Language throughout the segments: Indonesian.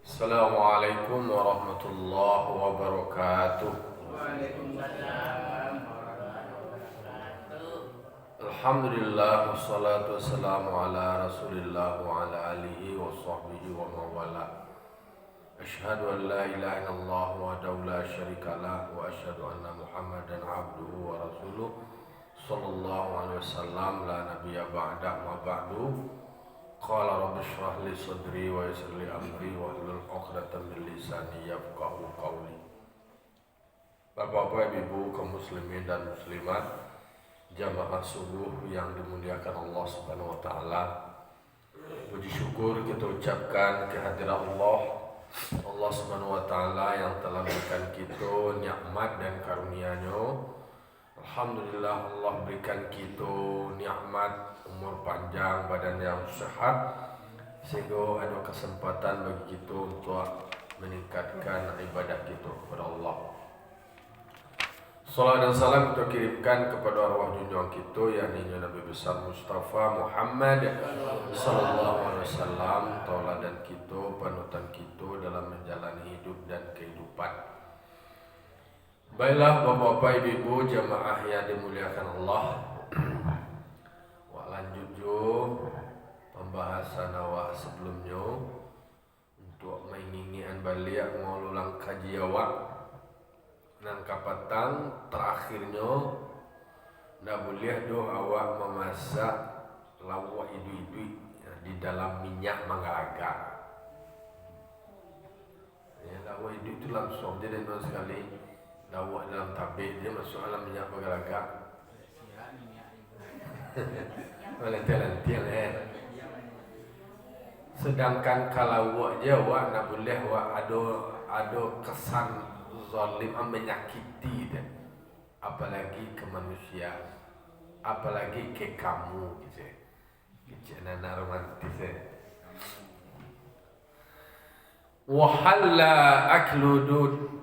Assalamualaikum warahmatullahi wabarakatuh. Waalaikumsalam warahmatullahi wabarakatuh. Alhamdulillah wassalatu wassalamu ala Rasulillah wa ala alihi wa sahbihi wa mawala. Asyhadu an la ilaha illallah wahdahu la syarikalah wa asyhadu anna Muhammadan abduhu wa rasuluh sallallahu alaihi wasallam la nabiyya ba'da ma ba'du. Qala rabbi shrah li sadri wa yassir li amri wa hlul 'uqdatam min lisani yafqahu qawli. Bapak-bapak, ibu kaum muslimin dan muslimat, jamaah subuh yang dimuliakan Allah Subhanahu wa taala. Puji syukur kita ucapkan kehadiran Allah Subhanahu wa taala yang telah berikan kita nikmat dan karunia-Nya. Alhamdulillah Allah berikan kita nikmat umur panjang, badan yang sehat, sehingga ada kesempatan bagi kita untuk meningkatkan ibadah kita kepada Allah. Salam dan salam kita kirimkan kepada arwah junjungan kita, yakni Nabi besar Mustafa Muhammad sallallahu alaihi wasallam, tauladan kita, panutan kita dalam menjalani hidup dan kehidupan. Baiklah bapak-bapak, ibu-ibu, jamaah yang dimuliakan Allah. Wak lanjut jo pembahasan awak sebelumnya untuk menginginkan balik mengulang kaji awak. Nang kapatang terakhirnya ndak boleh do awak memasak lawak idu-idu di dalam minyak mangga-aga. Ya, lawak idu itu langsung dia dan sekali lawak dalam tabik dia masuk dalam minyak mangga-aga. Lentil-lentil Sedangkan kalau wak je wak nak boleh wak ada kesan zalim menyakiti dia. Apalagi ke manusia, apalagi ke kamu gitu. Kecil nana romantis Wa halla aklu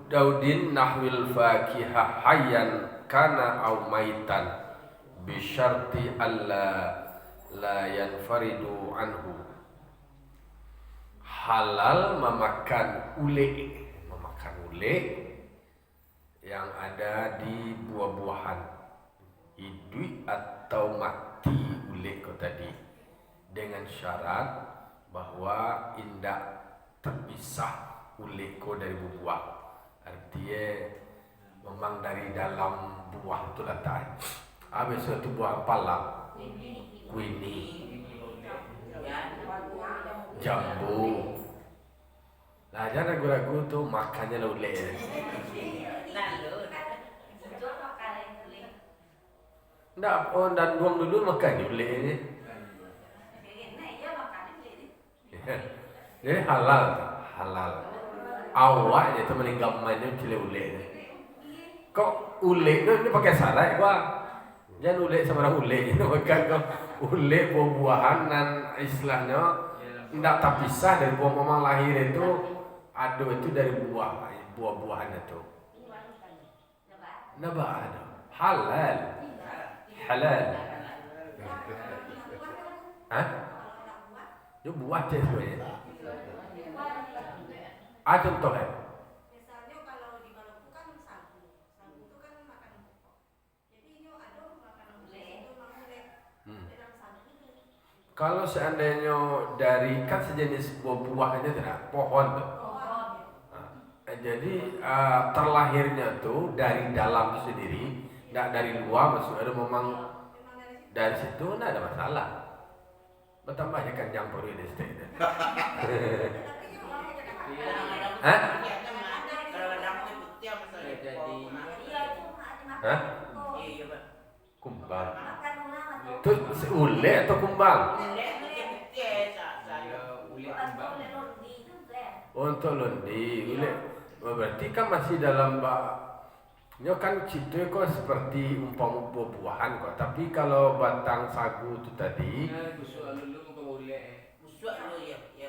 daudin nahwil fakihah hayyan kana au maitan bisyarti alla la yanfaridu anhu. Halal memakan ule yang ada di buah-buahan, hidup atau mati ule kau tadi, dengan syarat bahwa indak terpisah ule kau dari buah. Artinya memang dari dalam buah itu datang. Habis itu buah apalah, kuini, jambu. Nah, jangan ragu-ragu tuh makannya ule. Ndak, dan buang dulu makan ule ini. Jadi halal. Awaknya itu meninggalkannya cile ule ini. Kok ule ini pakai sarai gua? Jangan ule sama ule ini makan kok ule buah-buahan dan istilahnya tidak terpisah dari buah memang lahir itu ada itu dari buah-buahan itu. Naba ada halal. Hah? Itu buah je sebenarnya. Contoh Misalnya kalau di Maluku kan sagu itu kan makan pokok. Jadi ini ada makan ule itu ule dalam sagu itu. Kalau seandainya dari kan sejenis buah aja tidak pohon tuh. Jadi terlahirnya tuh dari dalam sendiri, tidak dari luar, maksud ada memang dari situ tidak ada masalah. Bertambahnya kan campur ini sedikit. Hah? Hah? Kumbang. Itu ule atau kumbang? Untuk londi, ule. Berarti kan masih dalam nya kan citu kok seperti umpama buah-buahan kok. Tapi kalau batang sagu itu tadi,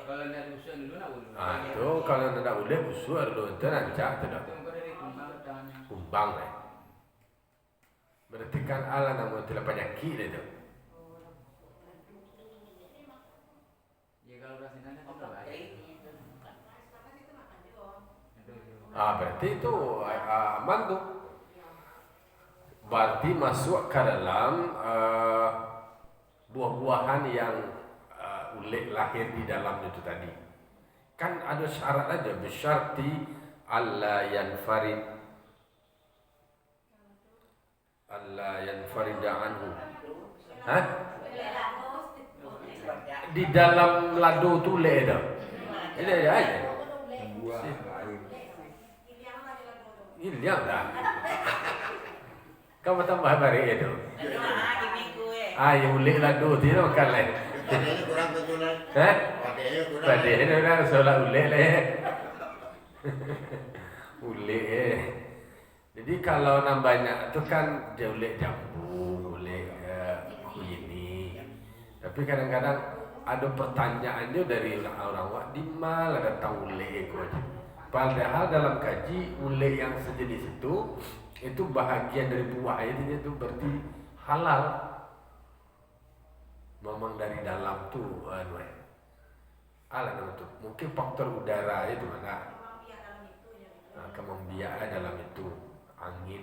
Kalau nak busuk dulu nak ulu. itu kalau tidak ule busuk dulu itu rancak tidak kumbang Berarti kan ala namun tidak penyakit itu. Ya kalau rasanya kan baik. Berarti itu aman tuh. Berarti masuk ke dalam buah-buahan yang ulek lahir di dalam itu tadi. Kan ada syarat aja, bisyarti alla yanfarida anhu. Hah? Di dalam lado tu ulek dah. Ini aja. Hilang dah. Kau tambah balik itu. Yang ulek lado tu nak makan lain. Padanya kurang ketulan. Hah? Padanya kurang. Padanya orang solat ulek lah. Ulek. Jadi kalau nak banyak tu kan dia ulek jambu, ulek ini. Tapi kadang-kadang ada pertanyaan dia dari orang-orang wak di mana datang ulek itu aja. Padahal dalam kaji ulek yang sejenis itu bahagian dari buah itu berarti halal. Memang dari dalam tu halal itu. Mungkin faktor udara itu mana? Kemambiaan dalam itu angin.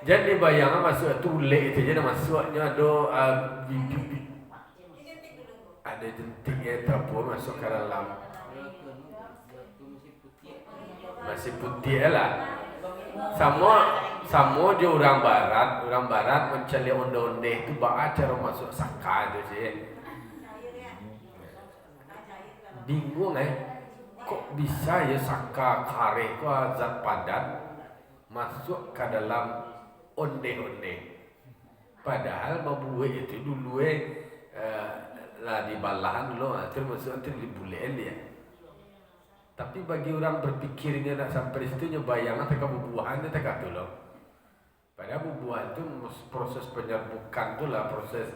Jadi bayangkan masuk tu ulek itu jadi masuknya ada ada jentiknya itu apa masuk ke dalam masih putih lah. Sama dia orang barat mencari onde-onde itu baca cara masuk saka itu sih. Bingung kok bisa ya saka kare ku zat padat masuk ke dalam onde-onde. Padahal membuat itu dulu lah di balahan dulu terus masuk nanti dibulein dia. Tapi bagi orang berpikirnya nak sampai situ bayangkan teka bubuahan dia teka tu loh. Padahal bubuahan itu proses penyerbukan tu lah proses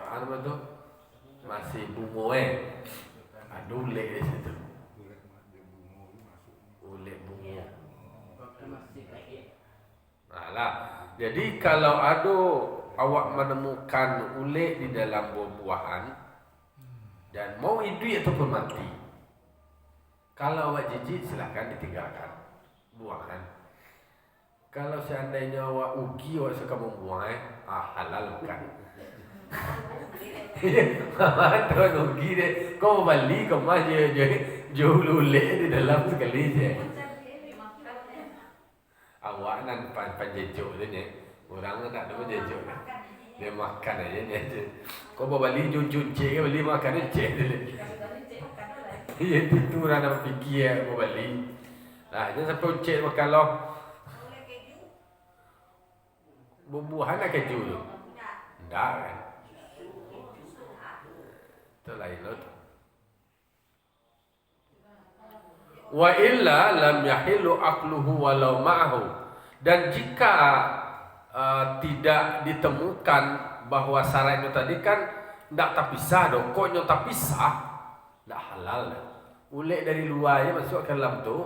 apa tu masih bunga ada ulek di situ. Ulek bunga. Lah. Jadi kalau ada awak menemukan ulek di dalam buah-buahan dan mau hidup ataupun mati, kalau awak jijik silahkan ditinggalkan buahan. Kalau seandainya awak ugi awak suka membuang halal bukan. Mama tuan ugi deh. Kau balik kau mah jauh lulek di dalam sekali je. Awak nan panjejuk tu ni. Orang tak ada panjejuk ni. Dia makan aja ni. Kau bawa balik jujur cek balik makan ni cek dulu. Iya itu orang fikir bawa balik. Nah, jangan sampai cek makan loh. Bubuhan nak keju tu. Tak kan. Itu lain lot. Wa illa lam yahillu aqluhu walau ma'ahu. Dan jika tidak ditemukan bahwa syaratnya tadi kan tidak terpisah dong, kok nyata pisah, tidak halal. Ulek dari luarnya masuk ke dalam tu,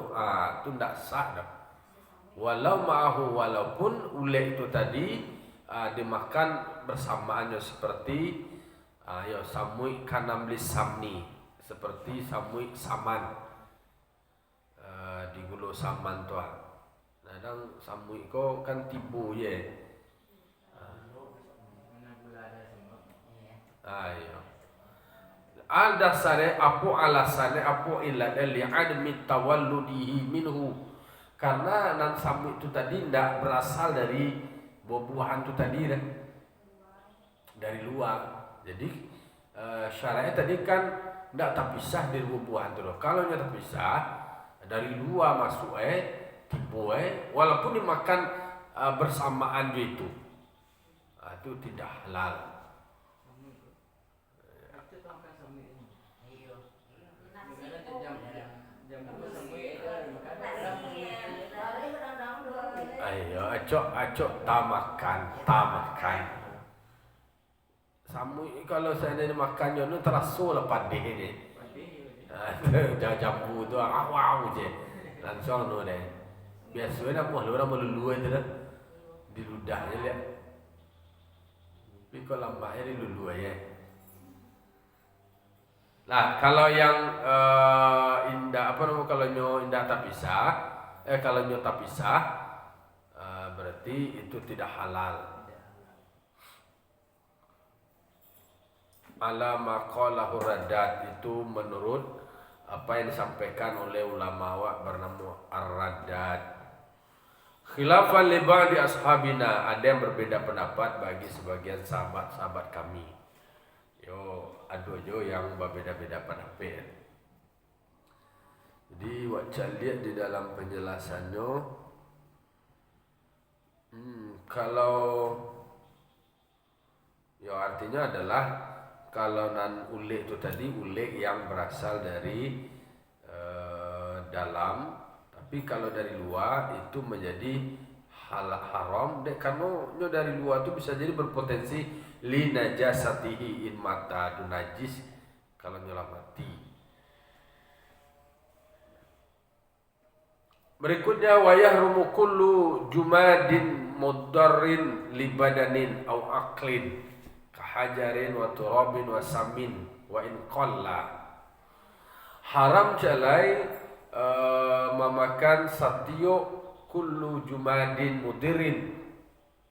tu tidak sah dah. Walau ma'ahu, walaupun ulek itu tadi dimakan bersamaannya seperti samui kanamlis samni, seperti samui saman, digulo saman tu. Kadang samui ko kan tibu ye. Ayo. Ada sare apo alasane apo illa li'admi tawalludihi minhu. Karena nan samu itu tadi tidak berasal dari buah-buahan itu tadi kan, dari luar. Jadi syariat tadi kan tidak terpisah dari buah-buahan itu. Kalau tidak terpisah dari luar masuk tipu walaupun dimakan bersamaan itu, itu tidak halal. Ayo, acok tamakan. Samui kalau saya makan jono terasa lepas deh ni. Jambu tu wow je. Langsung no deh. Biasanya orang melulu itu dah. Di ludahnya lihat. Tapi kalau lambatnya di lulu aja. Nah, kalau yang indah apa namanya kalau nyo indah tak pisah, kalau nyo tak pisah, berarti itu tidak halal. Ala maqalahu Raddad, itu menurut apa yang disampaikan oleh ulama bernama Ar-Raddad. Khilafan li ba'di ashabina, ada yang berbeda pendapat bagi sebagian sahabat-sahabat kami. Ada yang berbeda-beda pendapat. Jadi waca lihat di dalam penjelasannya, kalau artinya adalah kalau nan ulik itu tadi ulik yang berasal dari dalam, tapi kalau dari luar itu menjadi haram dek, karena dari luar itu bisa jadi berpotensi li najasatihi in mata, itu najis kalau nyolah mati. Berikutnya wayahrumu kullu jumadin mudarrin li badanin au aqlin kahajarin wa turabin wa samin wa in qalla. Haram calai memakan satyo kullu jumadin mudirin,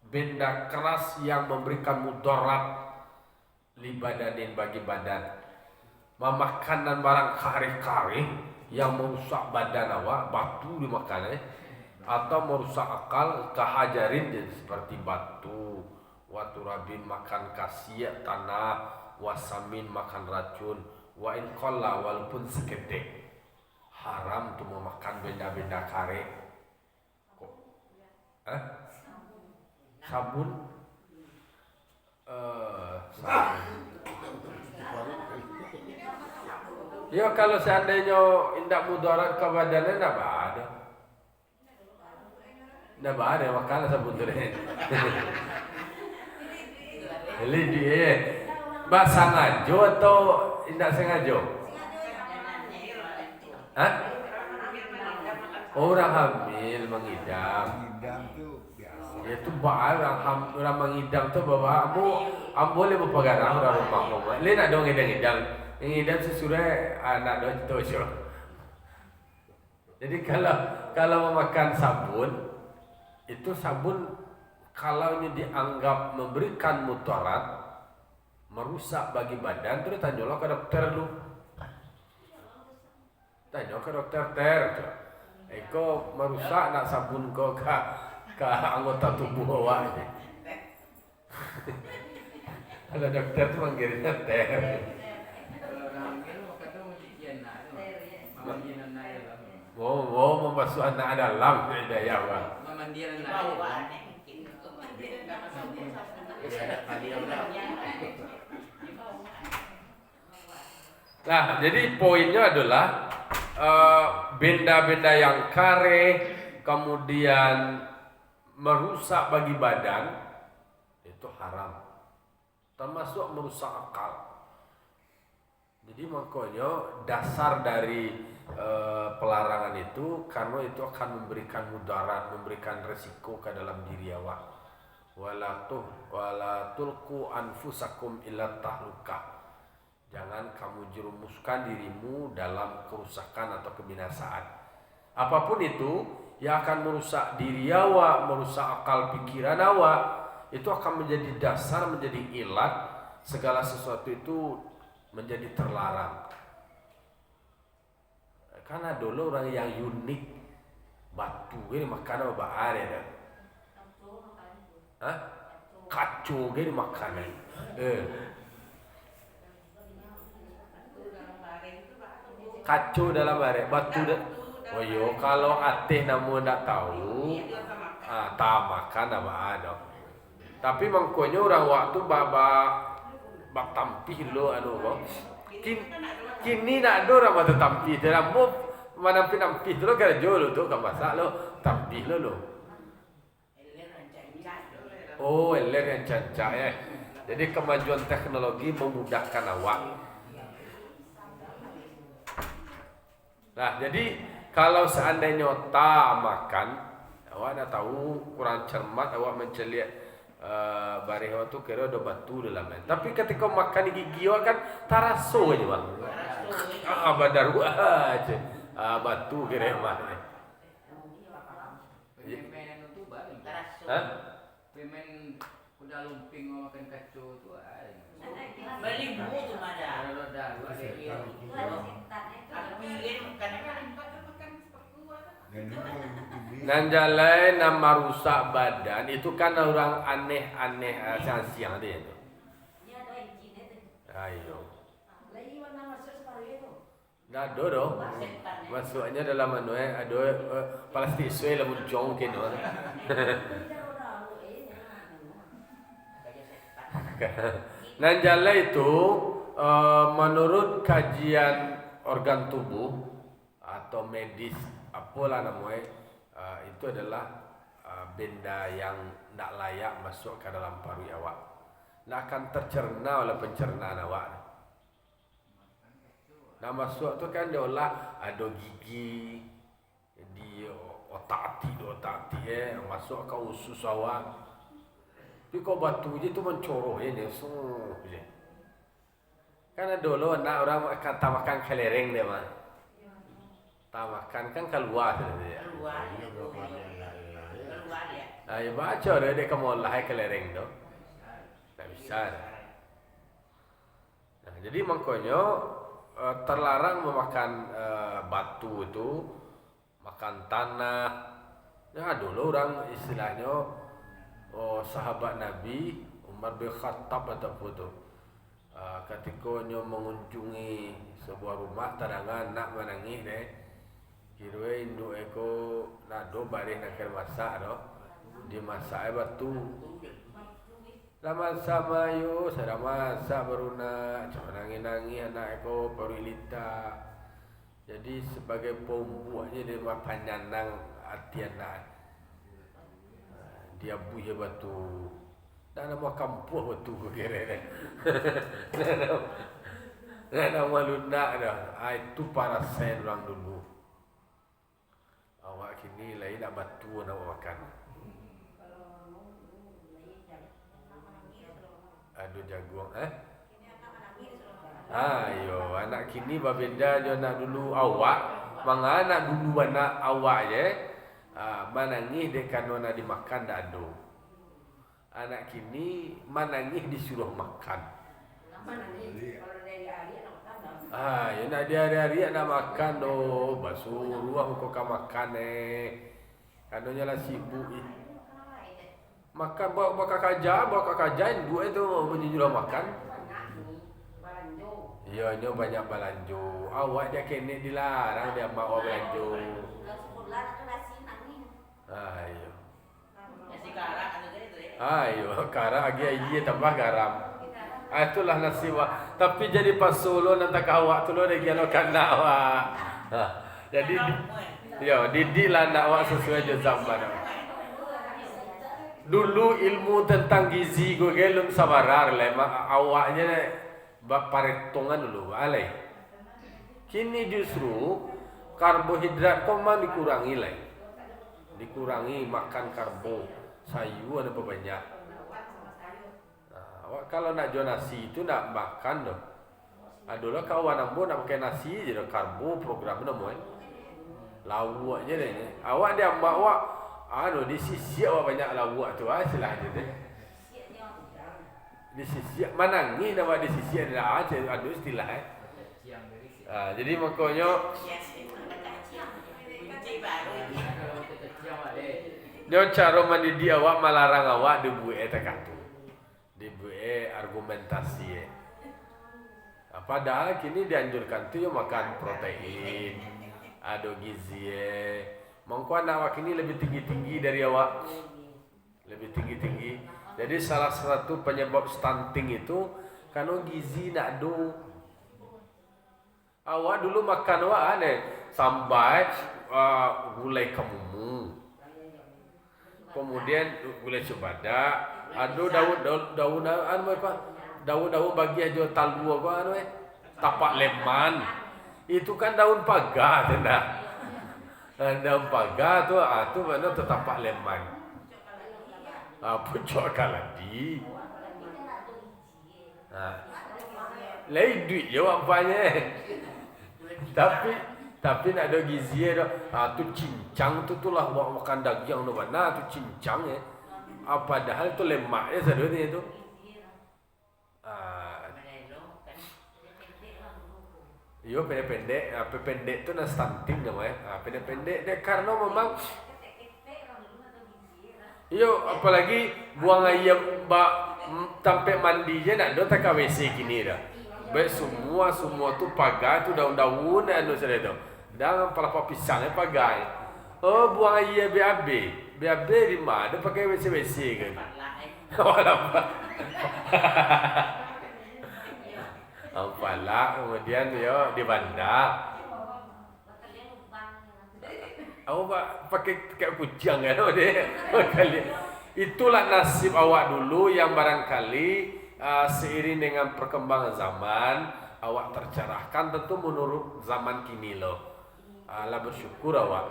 benda keras yang memberikan mudarat li badanin, bagi badan. Memakan barang kari-kari yang merusak badan awak, batu dimakan atau merusak akal, kahajarin seperti batu, waturabin makan kasiat tanah, wasamin makan racun, wa in qalla walaupun sekedek. Haram tu memakan benda-benda kare. Sabun? Sabun. Ya kalau seandainya tidak mudarat ke badannya, tidak ada. Tidak ada makan sabun tu deh. Lidi sengaja atau tidak sengaja? Hah? Orang hamil mengidam. Itu orang mengidam tu bawa ambo boleh berpegang orang rumah. Lain ada orang ngidam. Ngidam sesudah anak do itu. Jadi kalau memakan sabun, itu sabun kalau ini dianggap memberikan mudarat, merusak bagi badan, terus tanyalah ke dokter lu. Tanya ke dokter Eko merusak nak sabun kau ke anggota tubuh awak. Kalau dokter tu manggilnya ter. Membasuh anak dalam beda ya bang. Memandian anak. Nah, jadi poinnya adalah benda-benda yang kare kemudian merusak bagi badan itu haram, termasuk merusak akal. Jadi makanya dasar dari pelarangan itu karena itu akan memberikan mudarat, memberikan resiko ke dalam diri awak. Wala tulqu anfusakum ila tahlukah. Jangan kamu jerumuskan dirimu dalam kerusakan atau kebinasaan. Apapun itu yang akan merusak diri awak, merusak akal pikiran awak, itu akan menjadi dasar, menjadi ilat segala sesuatu itu menjadi terlarang. Karena dulu orang yang unik, batu ini makan apa ada dah? Kacau ini makanan. Kacau dalam bare batu dah. Oh yo, kalau ateh namu tak tahu, tak makan apa ada. Tapi mangkonya orang waktu bak tampih lo bang. Kini nak ada orang batu tampih dalam mana pinampih tu lo kerja lo tu kan masak lo tampih lo. Oh, eler yang cancak ya. Jadi kemajuan teknologi memudahkan awak. Nah, jadi kalau seandainya tak makan, awak nak tahu kurang cermat, awak menceliak barih awak tu kira ada batu dalamnya. Tapi ketika makan gigi awak kan taraso aja bang. Badar aja. Batu kira mah. Pemain itu balik. Hah? Pemain kuda lumping makan kacau tu ada. Beli buku tu ada. Kalau ada dua ada Itu ada setannya itu. Aku pilih makan Makan seperti itu. Nan jalai nama rusak badan itu kan orang aneh-aneh siang-siang dia tu. Ini ada izinnya tuh. Ayo. Lagi mana masuk separuh itu? Dah dodo. Masuknya dalam ada plastik suai lah muncung kena. Nan jalai itu menurut kajian organ tubuh atau medis apalah namanya itu adalah benda yang tidak layak masuk ke dalam paru awak. Tidak akan tercerna oleh pencernaan awak. Nah masuk tu kan dia olah ada gigi di otak hati masuk ke usus awak. Tapi kau batu je tu mencoroh je je. Kan ada dulu anak orang kata makan kelereng dia mah. Tak makan kan keluar dia. keluar ya. Ayo baca dia kamu lahir kelereng tu. Tak bisa. Nah, jadi makanya terlarang memakan batu itu, makan tanah. Ya dulu orang istilahnya sahabat Nabi Umar bin Khattab ataupun tu ketika nyo mengunjungi sebuah rumah tadangan nak menangis deh kira induk eko nak do baris nak masak do dimasak batu lama sama yo sada masak baru nak cuma nangis anak eko baru ilita jadi sebagai pembuatnya dia panjanang hati anak dia buih batu dan nama kampung batu ko kira ni nama lunak dah itu para sen orang dulu awak kini lain nak batu nak makan aduh jagung ayo anak kini berbeza jo nak dulu awak manga anak dulu anak awak je manangis dia kanona dimakan dak ada. Anak kini manangis disuruh makan. Kalau dari hari nak makan. Ya nak dia hari-hari nak makan doh, basuh ruang kau kan makan Kanonya lah sibuk makan bawa kakajan dua itu menyuruh makan. Ya nyo banyak balanjo. Awak dia kene dilarang dia mau balanjo. Ayo. Nasi karak ada tu Ayo, karak lagi tambah garam. Itulah nasiwa. Tapi jadi pas Solo nanti kawak tu lo lagi lo kena awak. Jadi ya didiklah nak awak sesuai je zaman. Dulu ilmu tentang gizi gue gelum sabarar lah. Awaknya baparetongan dulu, alai. Kini justru karbohidrat kau mah dikurangi lah. Dikurangi makan karbo, sayur ada banyak. Awak kalau nak jual nasi itu nak makan doh. Adulah kawan ambo nak pakai nasi je doh karbo program nama lawak je deh. Awak dia bawa di sisi awak banyak lawak tu silah je deh. Di sisi manangi nama di sisi ada istilah jadi makanya dia cara mendidik awak melarang awak dibuat tekatu, dibuat argumentasi. Padahal kini dianjurkan tu makan protein, ada gizi. Mengko anak awak kini lebih tinggi dari awak, lebih tinggi. Jadi salah satu penyebab stunting itu karena gizi nak do. Awak dulu makan awak sampai gulai kemumu. Kemudian gulai cebada, aduh daun bagi aja talbu apa tapak leman. Itu kan daun pagar tenda. Daun pagar tu mana tu tapak leman. Pucuk kaladi. Lain duit je awak banyak. tapi nak ada gizi dah. Tu cincang tu lah buat makan daging tu mana tu cincang ya. Padahal tu lemak ya sebenarnya tu. Yo pendek tu nak stunting namanya. Pendek dia karena memang yo apalagi buang air sampai mandi je nak do tak ke WC kini dah. Baik semua tu pagai tu daun-daun anu saya tu. Dan pelapa pisang pagai. Oh buang air BAB di mana pakai WC kan. Walaupun apalah kemudian yo di bandar. Awak pakai kayak kucing kan dia. Itulah nasib awak dulu yang barangkali seiring dengan perkembangan zaman awak tercerahkan tentu menurut zaman kini loh. Lah bersyukur awak.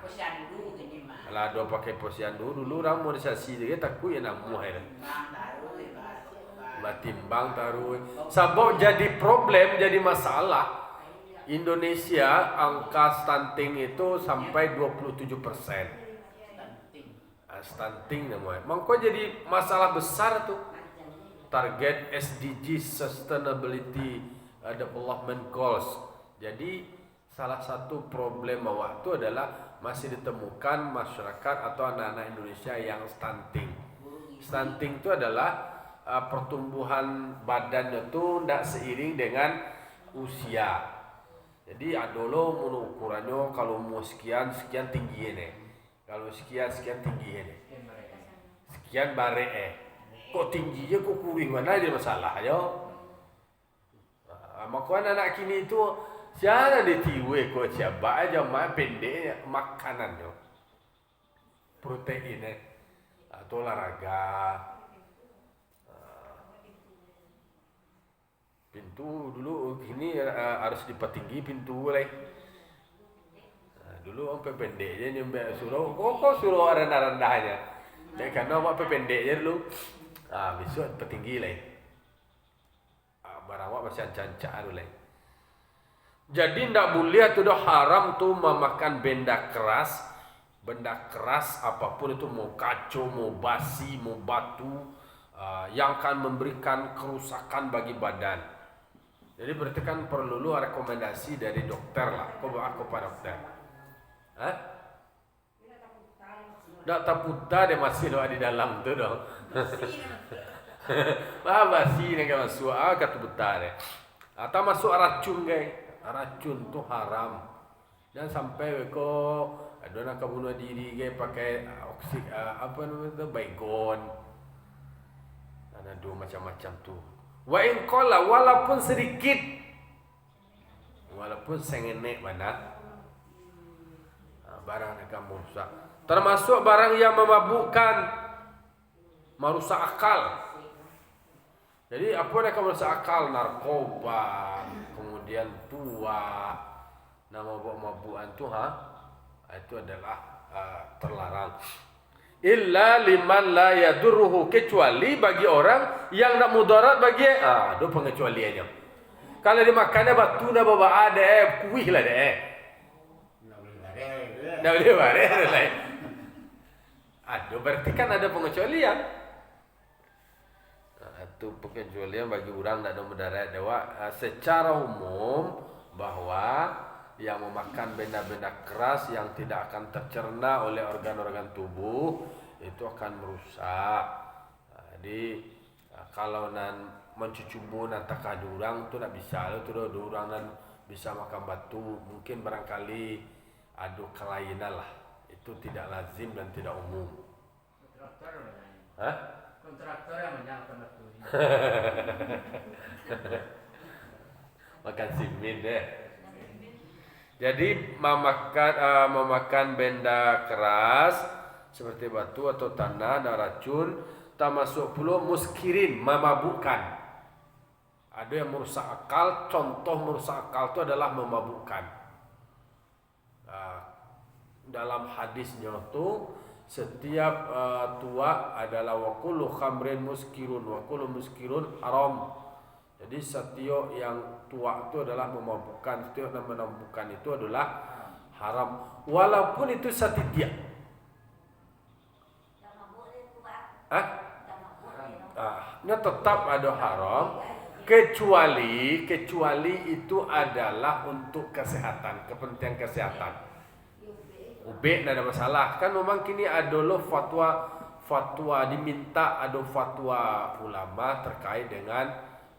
Posyandu gini mah. Lah do pakai posyandu dulu orang modernisasi dia takut ya namu hai. Timbang taruh. Sebab jadi problem, jadi masalah. Indonesia angka stunting itu sampai 27%. Stunting namanya. Maka jadi masalah besar tuh. Target SDG Sustainability Development Goals. Jadi salah satu problem awak itu adalah masih ditemukan masyarakat atau anak-anak Indonesia yang stunting. Stunting itu adalah pertumbuhan badannya itu tidak seiring dengan usia. Jadi adolo ukurannya kalau mau sekian tinggi ini, kalau sekian tinggi ini, sekian bare kok tingginya kok kurang mana jadi masalah yo. Makanya anak kini itu siapa ditiwe kok siapa aja main pendek makanannya, protein atau olahraga. Pintu dulu ini harus dipertinggi pintu lah. Dulu sampai pendek je nyampe suruh, kok suruh rendah-rendahnya. Jadi karena awak pendek je dulu. Besok dipertinggi lah. Barang awak masih ancak-ancak dulu lah. Jadi ndak boleh tu dah haram tu memakan benda keras. Benda keras apapun itu mau kacau, mau basi, mau batu yang akan memberikan kerusakan bagi badan. Jadi berarti kan perlu rekomendasi dari dokter lah. Kau bawa aku pada dokter. Tak taputa dia masih doa di dalam tu dong. Basi ni kan masuk kata buta dia. Atau masuk racun guys. Racun tu haram. Dan sampai ko ada nak bunuh diri guys pakai apa namanya tu baygon. Ada dua macam-macam tu. Wa in qala walaupun sedikit, walaupun sengenek mana barang yang kamu rusak, termasuk barang yang memabukkan, merusak akal. Jadi apa yang kamu rusak akal? Narkoba, kemudian tua, nama mabuk-mabukan tu itu adalah terlarang. Illa liman la yadurruhu, kecuali bagi orang yang tak mudarat bagi ada pengecualiannya. Kalau dimakannya batu dah bawa ada kuih lah deh. Dah boleh bare lah. Ada berarti kan ada pengecualian. Itu pengecualian bagi orang tak ada mudarat dewa secara umum bahwa yang memakan benda-benda keras yang tidak akan tercerna oleh organ-organ tubuh itu akan merusak. Jadi kalau nan mencucumu nan tak ada orang tu nak bisa tu orang nan bisa makan batu, mungkin barangkali ada kelainan lah. Itu tidak lazim dan tidak umum. Kontraktor yang menyangkut batu. Makan simin deh. Jadi memakan benda keras seperti batu atau tanah dan racun, termasuk pula muskirin, memabukkan. Ada yang merusak akal. Contoh merusak akal itu adalah memabukkan. Dalam hadisnya itu setiap tua adalah wa kullu khamrin muskirun wa kullu muskirun haram. Jadi setiap yang tua itu adalah memabukkan, setiap yang menabukkan itu adalah haram. Walaupun itu setiap. Nya tetap ada haram kecuali itu adalah untuk kesehatan, kepentingan kesehatan. Ubek tidak ada masalah. Kan memang kini ada loh fatwa diminta ada fatwa ulama terkait dengan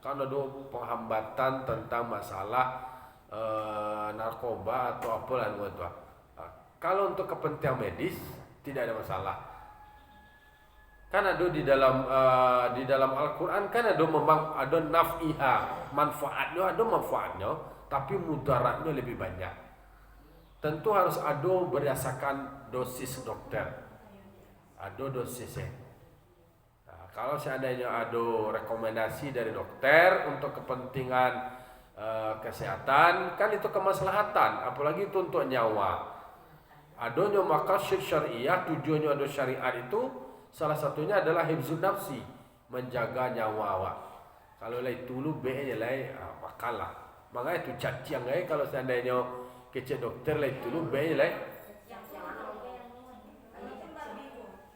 kan ada penghambatan tentang masalah narkoba atau apa lah itu. Kalau untuk kepentingan medis tidak ada masalah. Kan ada di dalam Al-Qur'an kan ada memang ada naf'iha, manfaatnya, tapi mudaratnya lebih banyak. Tentu harus ada berdasarkan dosis dokter. Ada dosisnya. Nah, kalau seandainya ada rekomendasi dari dokter untuk kepentingan kesehatan, kan itu kemaslahatan, apalagi itu untuk nyawa. Adanya maqasid syariah, tujuannya ada syariat itu salah satunya adalah hifzun nafsi, menjaga nyawa awak. Kalau lai tulu be-nya lai makalah. Makanya itu caciang kalau seandainya kecek dokter lai tulu be-nya lai.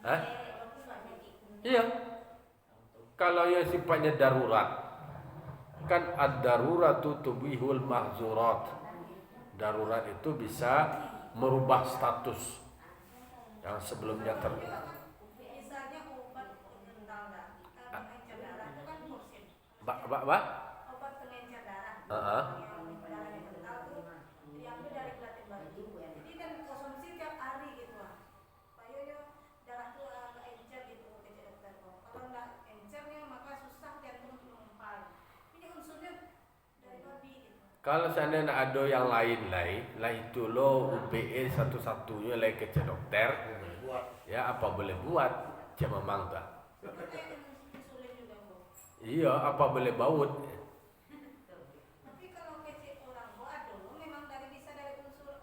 Hah? Iya. Kalau yang sifatnya darurat, kan ad-daruratu tubihul mahzurat. Darurat itu bisa merubah status yang sebelumnya Misalnya obat pengental pengencer darah itu kan kursin. Obat pengencer darah. Yang darahnya kental tuh diambil dari kelatin batu. Jadi kan konsumsi tiap hari gitu lah. Supaya darah tuh agak encer gitu kecil dokter. Kalau nggak encernya maka susah jantung mengempal. Ini unsurnya dari babi gitu. Kalau seandainya ada yang lain lah itu lo UBE satu-satunya lah kecil dokter. Ya apa boleh buat? Cuma memang tak. Insulin juga Bu. Iya, apa boleh baut? Tapi kalau kecil orang buat dulu memang bisa dari unsur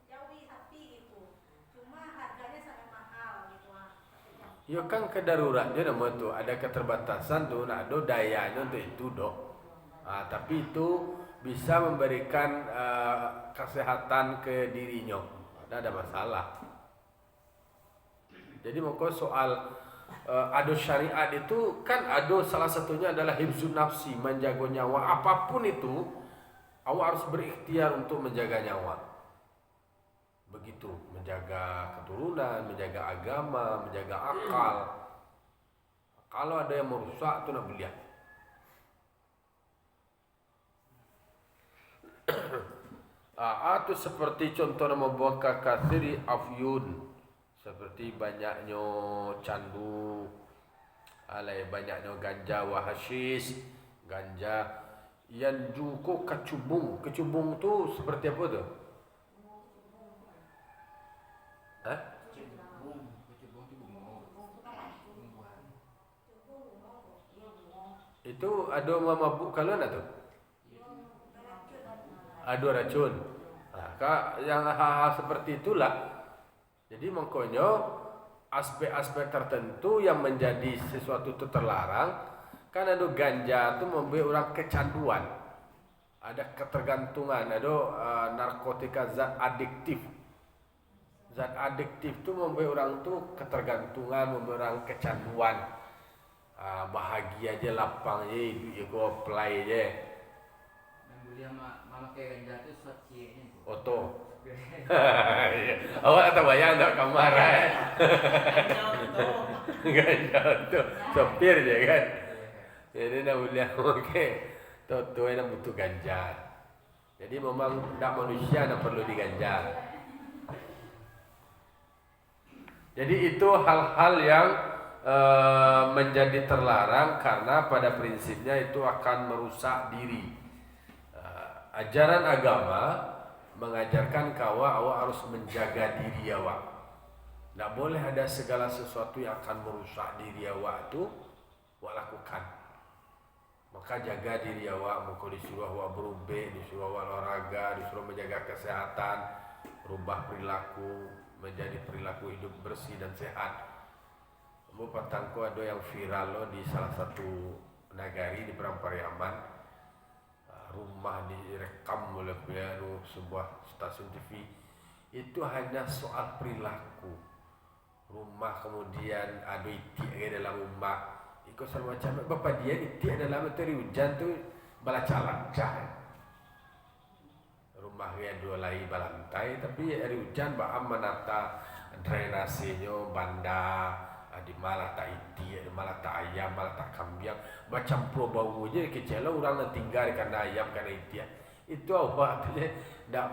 jawi sapi gitu. Cuma harganya sangat mahal gitu lah. Ya kan kedaruratnya nama tu ada keterbatasan tu, nak ada dayanya untuk itu dok. Tapi itu bisa memberikan kesehatan ke dirinya, tidak ada masalah. Jadi maka soal ada syariat itu kan ada salah satunya adalah hifzun nafsi, menjaga nyawa. Apapun itu awak harus berikhtiar untuk menjaga nyawa. Begitu, menjaga keturunan, menjaga agama, menjaga akal. Kalau ada yang merusak itu nak beliau. Atau seperti contoh nama buah kakasiri afyun, seperti banyaknya candu, banyaknya ganja wahashis, ganja yang juga kecubung. Kecubung tu seperti apa tu? Itu ada mabuk kalian tu? Ada racun. Yang hal-hal seperti itulah. Jadi makanya aspek-aspek tertentu yang menjadi sesuatu itu terlarang. Kan ada ganja itu membuat orang kecanduan. Ada ketergantungan, ada narkotika zat adiktif. Zat adiktif itu membuat orang itu ketergantungan, membuat orang kecanduan. Bahagia aja, lapang aja, hidup ya gua apply aja. Dia memakai ganja itu swatchnya. Oto. Awak tak bayang tak kamar ganja tu sopir je kan. Jadi nak boleh okey. Toto yang butuh ganja. Jadi memang tak manusia nak perlu diganja. Jadi itu hal-hal yang menjadi terlarang karena pada prinsipnya itu akan merusak diri. Ajaran agama mengajarkan awak harus menjaga diri awak. Tak boleh ada segala sesuatu yang akan merusak diri awak tu awak lakukan. Maka jaga diri awak. Maka disuruh awak berubah, disuruh awak olahraga, disuruh menjaga kesehatan, rubah perilaku menjadi perilaku hidup bersih dan sehat. Petangku ada yang viral loh di salah satu nagari di Perang Pariaman, rumah direkam oleh sebuah stasiun TV. Itu hanya soal perilaku. Rumah kemudian ada itik dalam rumah. Ikut semacam bapak dia itik dalam materi hujan tu bala calak. Rumah dia dua lai balantai tapi hari hujan baam menata drainasenya banda di malah tak itik, di malah tak ayam, malah tak kambing. Macam pro bau je kecil orang nak tinggal karena ayam karena itik. Itu apa artinya tidak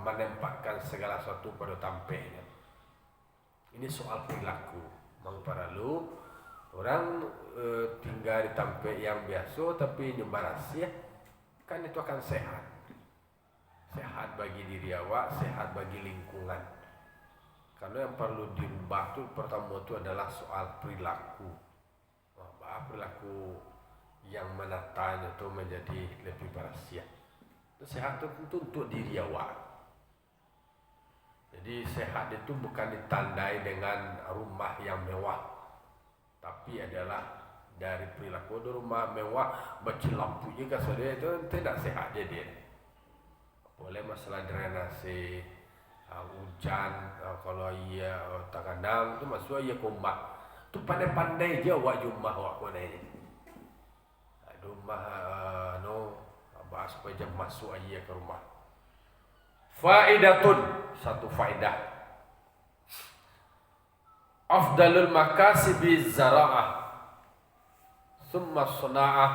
menempatkan segala sesuatu pada tampaknya. Ini soal perilaku. Mang paralu orang tinggal di tempat yang biasa tapi nyebar rahasia, kan itu akan sehat. Sehat bagi diri awak, sehat bagi lingkungan. Karena yang perlu dirubah itu pertama itu adalah soal perilaku. Perilaku yang menatanya itu menjadi lebih berhasil. Sehat itu tentu untuk diri awak. Jadi sehat itu bukan ditandai dengan rumah yang mewah, tapi adalah dari perilaku. Rumah mewah baca lampunya kan saudara itu tidak sehat dia. Boleh masalah drainase, hujan, kalau ia terkadang itu masuk ia kumbak. Tu pandai-pandai je awak rumah awak mana ni. Rumah bahas supaya masuk aja ke rumah. Faidatun, satu faidah. Afdalul makasibi zara'ah, summa suna'ah,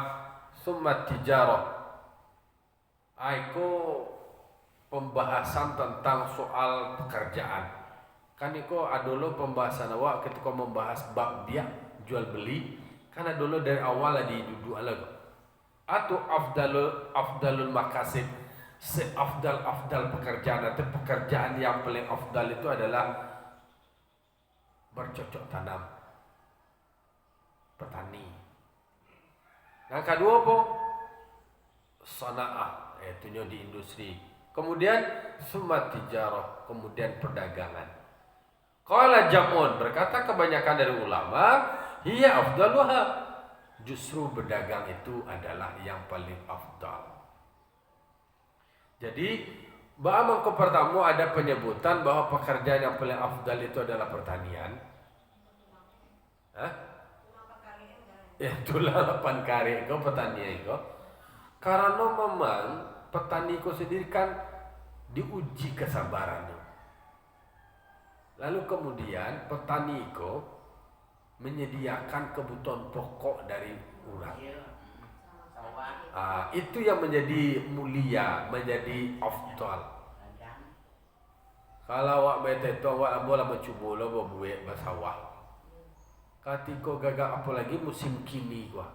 summa tijarah. Itu pembahasan tentang soal pekerjaan. Kan itu dulu pembahasan awak ketika membahas bab biak jual beli. Kan dulu dari awal duduk lagi. Atau afdalul makasib, seafdal pekerjaan atau pekerjaan yang paling afdal itu adalah bercocok tanam, petani. Yang kedua apa? Sana'ah, itunya di industri. Kemudian summa tijarah, kemudian perdagangan. Qala jam'un, berkata kebanyakan dari ulama, hiya afdaluha. Justru berdagang itu adalah yang paling afdal. Jadi, bahwa pertama ada penyebutan bahwa pekerjaan yang paling afdal itu adalah pertanian. Ya, itulah 8 kari itu pertanian itu. Karena memang petani itu sendiri kan diuji kesabarannya. Lalu kemudian petani itu menyediakan kebutuhan pokok dari orang. Itu yang menjadi mulia, menjadi afdal. Kalau awak bete itu awak boleh mencuba lo buat bersawah. Ketika gagal apalagi musim kini gua.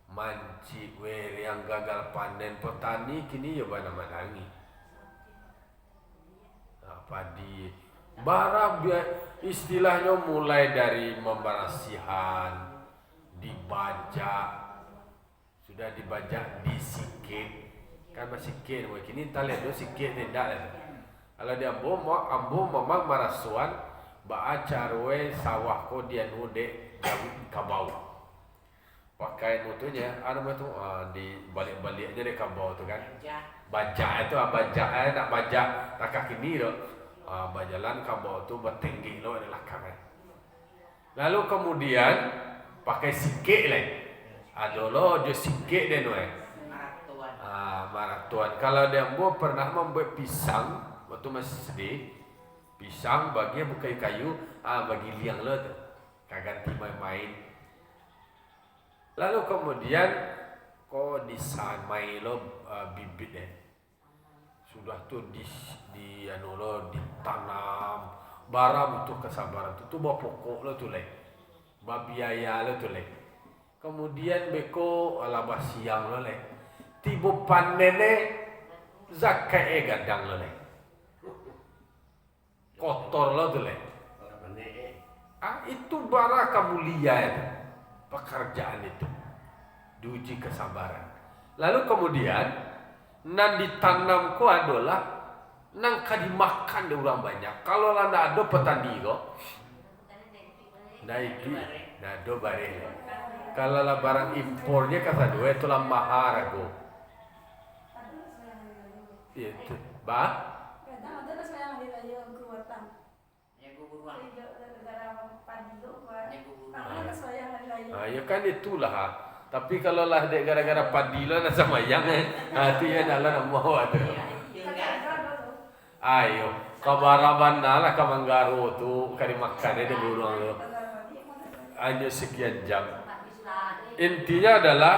Manci yang gagal panen petani kini ya mana-manangi. Padi barang istilahnya mulai dari memberasihan, dibajak, sudah dibajak, disikit, kan masih sikit, kini kita lihat tu sikit tidak lah. Kalau dia ambo memang marasuan, baacarwe sawah ko dia nude jauh kabau, pakai mutunya, itu di balik-balik aja deh kabau tu kan, bajak itu nak bajak tak kini tu. Berjalan kabau tu bertinggi lo adalah kanan. Lalu kemudian pakai sikit lah. Adolo dia sikit dia tu maratuan. Kalau dia pernah membuat pisang waktu masih sedih, pisang bagi bukai kayu, bagi liang lo tu, kaganti main-main. Lalu kemudian kau desain main lo bibit sudah tu ditanam barang itu kesabaran itu bawa pokok lo tu bawa biaya lo tu kemudian beko alabah siang lo tiba panen zakai gadang lo kotor lo tu itu baraka mulia itu pekerjaan itu diuji kesabaran. Lalu kemudian nan ditanam ko adalah nang dimakan de orang banyak. Kalau lah ada petani ko, nah itu, nah do bare. Kalau lah barang impornya kata dua itu lah mahal aku. Itu, bah? Kadang ada saya hari raya keluatan. Ya guguruan. Negara padi itu Ya guguruan. karena saya hari raya. Ya kan itulah. Tapi kalau lah dek gara-gara padi lah nak sama yang tu ya dah lah nak mau ada. Ayo, kabaraban lah Kamanggaro tu kari makan dia burung tu. Hanya sekian jam. Intinya adalah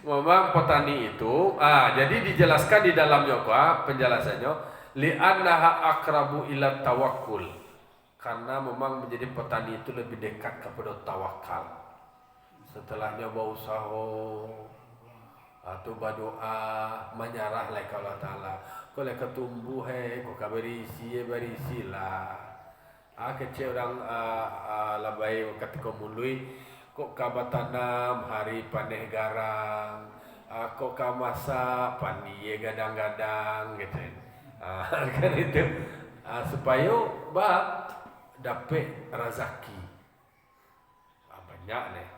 memang petani itu, jadi dijelaskan di dalamnya penjelasannya, li'annaha akrabu ila tawakkul. Karena memang menjadi petani itu lebih dekat kepada tawakal. Setelahnya berusaha atau berdoa, menyerah lah kepada Allah Taala. Kalau ketumbuh kau berisi lah. Kecil orang labai ketika mulai kok kaba tanam hari paneh garang, kok kau masak pandi gadang-gadang gitu. Kan itu supaya dapat rezeki. Banyak nih.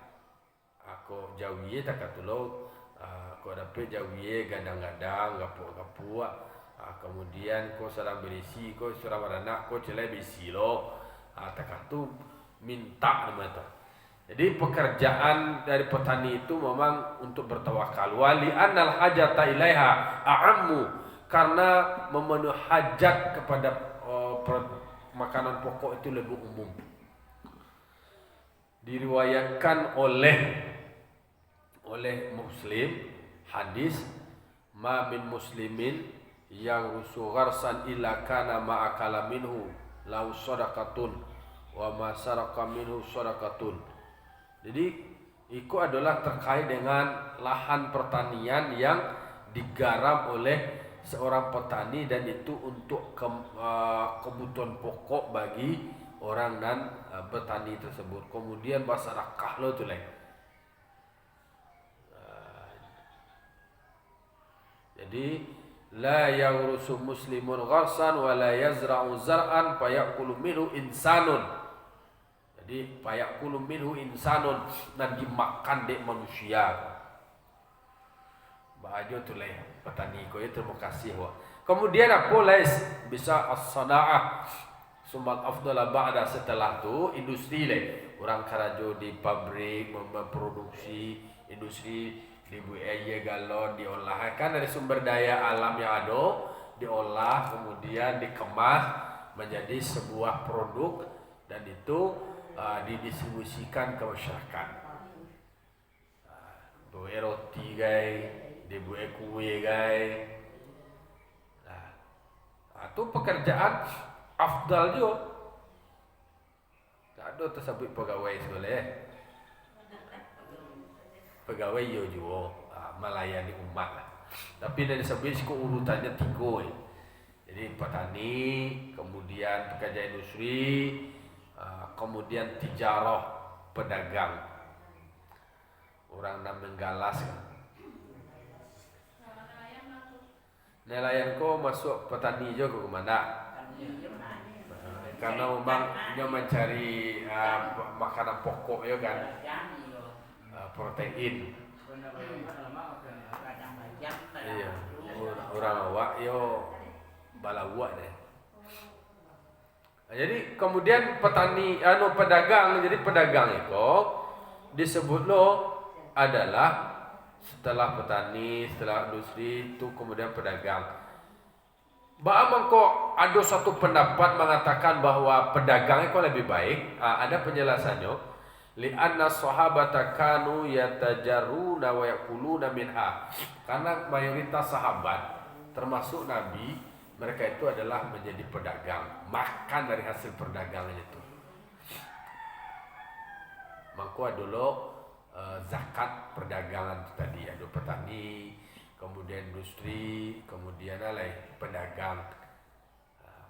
Aku jauhi tak katulog, aku dapat jauhi gadang-gadang, gapu-gapu. Kemudian kau sedang berisi, kau sedang beranak, kau celai berisi lo. Tak katu minta nama itu. Jadi pekerjaan dari petani itu memang untuk bertawakal. Wali annal hajata ilaiha a'ammu, karena memenuhi hajat kepada makanan pokok itu lebih umum. Diriwayatkan oleh Muslim hadis ma min muslimin yang rusu gharsan illa kana ma'akala minhu lau sadaqatun wa ma saraqa minhu sadaqatun. Jadi itu adalah terkait dengan lahan pertanian yang digarap oleh seorang petani dan itu untuk kebutuhan pokok bagi orang dan petani tersebut. Kemudian masyarakat lo tu lain. Jadi la yaghrusu muslimun gharsan wa la yazra'u zar'an fayaqulu minhu insanun. Jadi fayaqulu minhu insanun, dan dimakan dek manusia. Bahagia tu lah petani ko ya, terima kasih wa. Kemudian apa lais bisa as-sana'ah sumat afdala ba'da, setelah tu industri lah. Orang karajo di pabrik memproduksi, industri dibuat galon diolah kan dari sumber daya alam yang ada, diolah kemudian dikemas menjadi sebuah produk dan itu didistribusikan ke masyarakat. Buat roti guys, dibuat kue guys. Itu pekerjaan afdal juga. Tak ada tersebut pegawai sekolah. Pegawai yo juga melayani umat lah. Tapi dari sebelum urutannya 3. Jadi petani, kemudian pekerja industri, kemudian tijarah, pedagang. Orang nak menggalas. Nelayan ko masuk petani juga ke mana? Karena memang dia mencari makanan pokok ya kan. Protein. Iya, orang awak yo balawak deh. Jadi kemudian petani pedagang, jadi pedagang itu disebut lo adalah setelah petani, setelah industri itu kemudian pedagang. Bagaimana kok ada satu pendapat mengatakan bahwa pedagang itu lebih baik? Ada penjelasannya. Li'anna sahabata kanu yatajarruna wa yakuluna minha. Karena mayoritas sahabat termasuk Nabi, mereka itu adalah menjadi pedagang, makan dari hasil perdagangan itu. Maka dulu zakat perdagangan itu tadi, ada petani, kemudian industri, kemudian pedagang.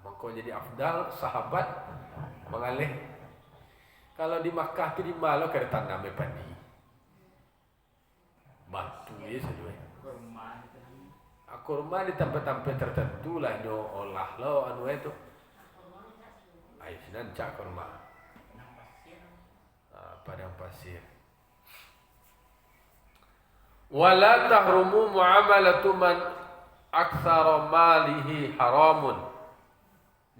Maka jadi afdal sahabat mengalih. Kalau di Makkah tu di Malau kada tanam padi. Batu ya saja. Kurma di tempat-tempat tertentu lah nyo olah lo itu. Ai sinan cak kurma. Padang pasir. Wala tahrumu muamalatu man aktsara malihi haramun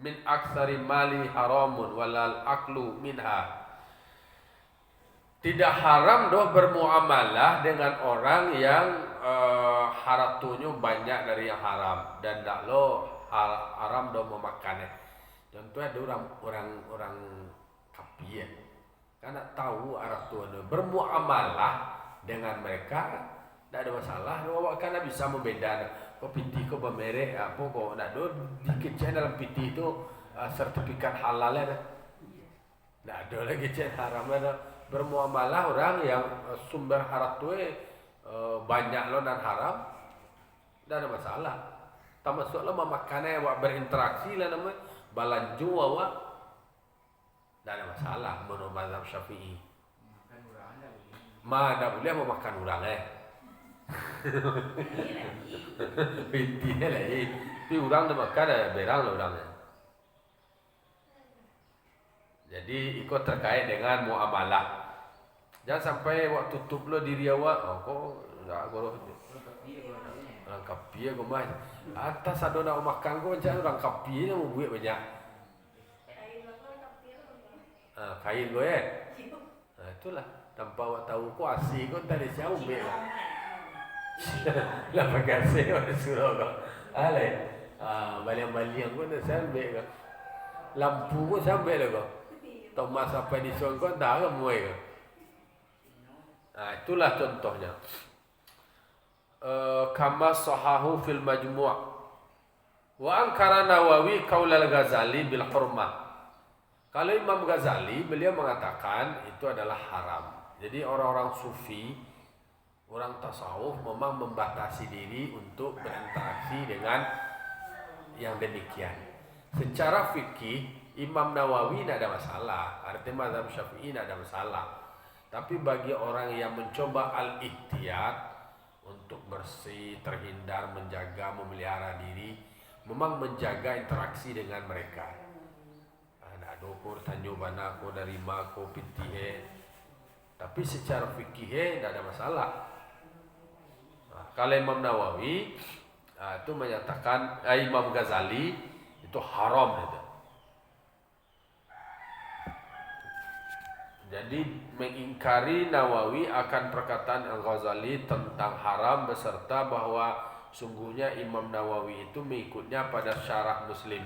min aktsari mali haramun walal aklu minha. Tidak haram doh bermuamalah dengan orang yang haratunya banyak dari yang haram dan tak lo haram doh memakannya. Contohnya ada orang kapi ya, karena tahu haratunya bermuamalah dengan mereka tidak ada masalah. Doh karena bisa membedakan. Kok piti kok bermerek apa kok nak do dikecek dalam piti itu sertifikat halalnya dah. Tidak ada lagi cek haramnya. Bermuamalah orang yang sumber haratu banyak lo dan haram, tidak ada masalah. Termasuk lo memakannya, awak berinteraksi lah namanya, balanju awak, tidak ada masalah. Menurut mazhab Syafi'i, mana boleh memakan orang intinya lagi, tapi orang dah makan berang lah orangnya. Jadi ikut terkait dengan muamalah. Jangan sampai waktu tutup lo diri awak, kok enggak goroh. Orang kapi kau main. Atas ada nak makan kau macam orang kapi ni mau buat banyak. Kain kau itulah. Tanpa awak tahu kau asih kau tak ada siapa buat. Lah pakai orang suruh kau. Alai. Baliang-baliang kau nak sampai kau. Lampu kau sampai lah kau. Thomas sampai di suang kau dah kan muai ke? Itulah contohnya. Kama sahahu fil majmu'. Wa ankara Nawawi qaul al-Ghazali bil hurmah. Kalau Imam Ghazali beliau mengatakan itu adalah haram. Jadi orang-orang sufi, orang tasawuf memang membatasi diri untuk berinteraksi dengan yang demikian. Secara fikih Imam Nawawi tidak ada masalah, artinya mazhab Syafi'i tidak ada masalah. Tapi bagi orang yang mencoba al-ihtiyat untuk bersih, terhindar, menjaga, memelihara diri, memang menjaga interaksi dengan mereka. Nak dokur tanjung bana ko dari mako piti tapi secara fikih tidak ada masalah. Kalau Imam Nawawi itu menyatakan Imam Ghazali itu haram itu. Jadi mengingkari Nawawi akan perkataan Al-Ghazali tentang haram beserta bahwa sungguhnya Imam Nawawi itu mengikutnya pada syarah Muslim.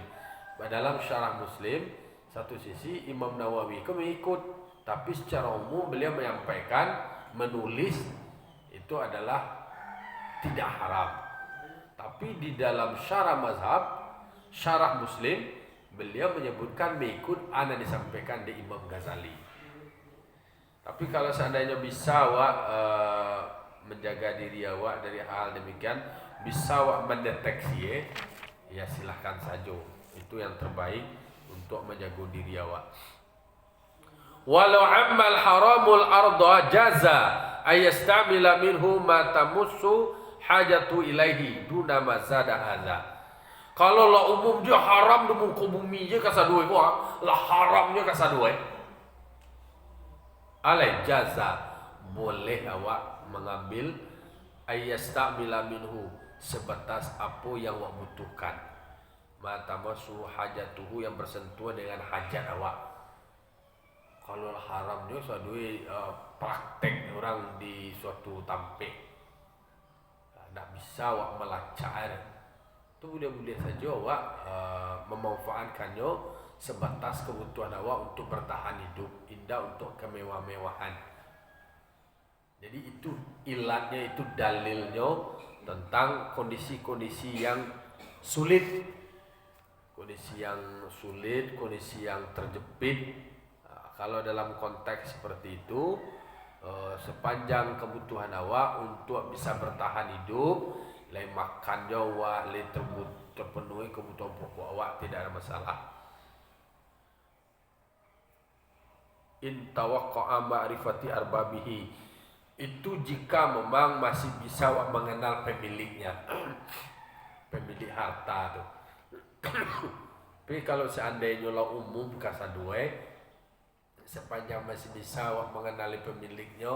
Dalam syarah Muslim, satu sisi Imam Nawawi itu mengikut, tapi secara umum beliau menyampaikan, menulis itu adalah tidak haram. Tapi di dalam syarah mazhab, syarah Muslim, beliau menyebutkan mengikut ana disampaikan di Imam Ghazali. Tapi kalau seandainya bisa awak menjaga diri awak dari hal demikian, bisa awak mendeteksi ya silahkan saja. Itu yang terbaik untuk menjaga diri awak. Walau ammal haramul arda jaza ayastamila minhu ma tamussu hajatu ilaihi duna mazada hadza. Kalau lah umum dia haram di muka bumi je kasadue ko lah haram je kasadue. Alai jaza boleh awak mengambil ayastamila minhu sebatas apa yang awak butuhkan. Mata masu hajatuhu yang bersentuhan dengan hajat awak. Kalau haram dia sadui praktek orang di suatu tampik. Tak bisa awak melacak. Itu boleh-boleh saja awak memanfaatkannya sebatas kebutuhan awak untuk bertahan hidup, indah untuk kemewah-mewahan. Jadi itu ilatnya, itu dalilnya tentang kondisi-kondisi yang sulit. Kondisi yang sulit, kondisi yang terjepit. Kalau dalam konteks seperti itu, sepanjang kebutuhan awak untuk bisa bertahan hidup, lain makan awak, lain terpenuhi kebutuhan pokok awak, tidak ada masalah. In tawaqqa'a ma'rifati arbabihi, itu jika memang masih bisa awak mengenal pemiliknya. Pemilik harta tu. Tapi kalau seandainya lah umum kasadue, sepanjang masih bisa awak mengenali pemiliknya,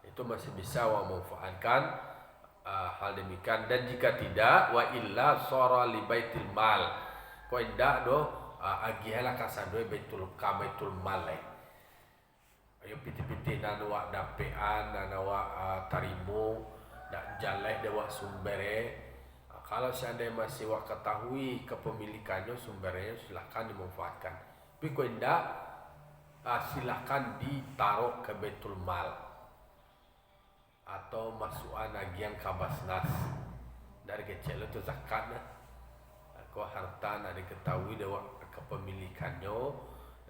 itu masih bisa wa manfaatkan hal demikian. Dan jika tidak, wa illa sara li baitil mal, ko indak do agihala kasadoi baitul mal ayo piti-piti nanawa dapean nanawa tarimo dak jaleh dewa sumbere. Kalau seandainya masih wak ketahui kepemilikannya sumbernya, silahkan dimanfaatkan. Tapi kalau tidak, silahkan ditaruh ke betul mal atau masukan agian kabasnas. Dari kecil itu zakatnya. Kalau harta nak diketahui dewa kepemilikannya,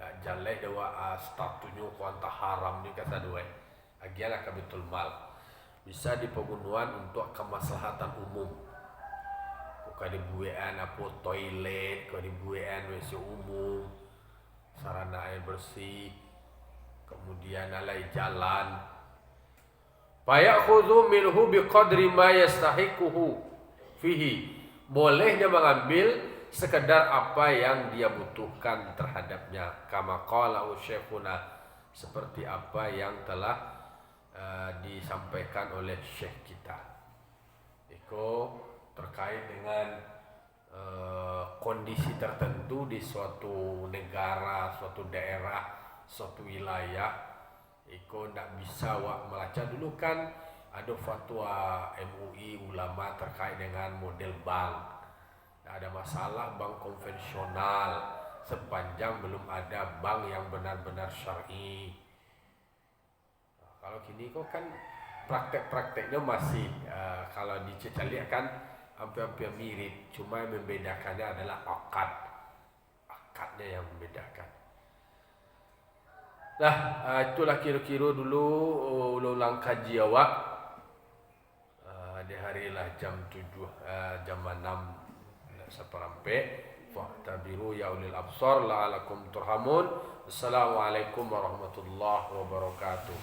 dak jaleh dewa statusnya kuanta haram ni kata dua. Agian ke betul mal. Bisa dipegunuan untuk kemaslahatan umum. Kau dibuat apa toilet, kau dibuat WC umum, sarana air bersih, kemudian alai jalan. Fayakhudhu minhu biqadri ma yastahiquhu fihi. Bolehnya mengambil sekedar apa yang dia butuhkan terhadapnya. Kama qala syekhuna, seperti apa yang telah disampaikan oleh syekh kita. Iko terkait dengan kondisi tertentu di suatu negara, suatu daerah, suatu wilayah, iko ndak bisa wak melacak. Dulu kan ada fatwa MUI ulama terkait dengan model bank. Ndak ada masalah bank konvensional sepanjang belum ada bank yang benar-benar syar'i. Kalau kini kok kan praktek-prakteknya masih kalau dicecaliak kan hampir-hampir mirip, cuma yang membedakannya adalah akadnya yang membedakan. Nah, itulah kira-kira dulu ulang kaji awak di harilah jam 7 jam 6 seperempat. Fa'tabiru ya ulil absar la'alakum turhamun. Assalamualaikum warahmatullahi wabarakatuh.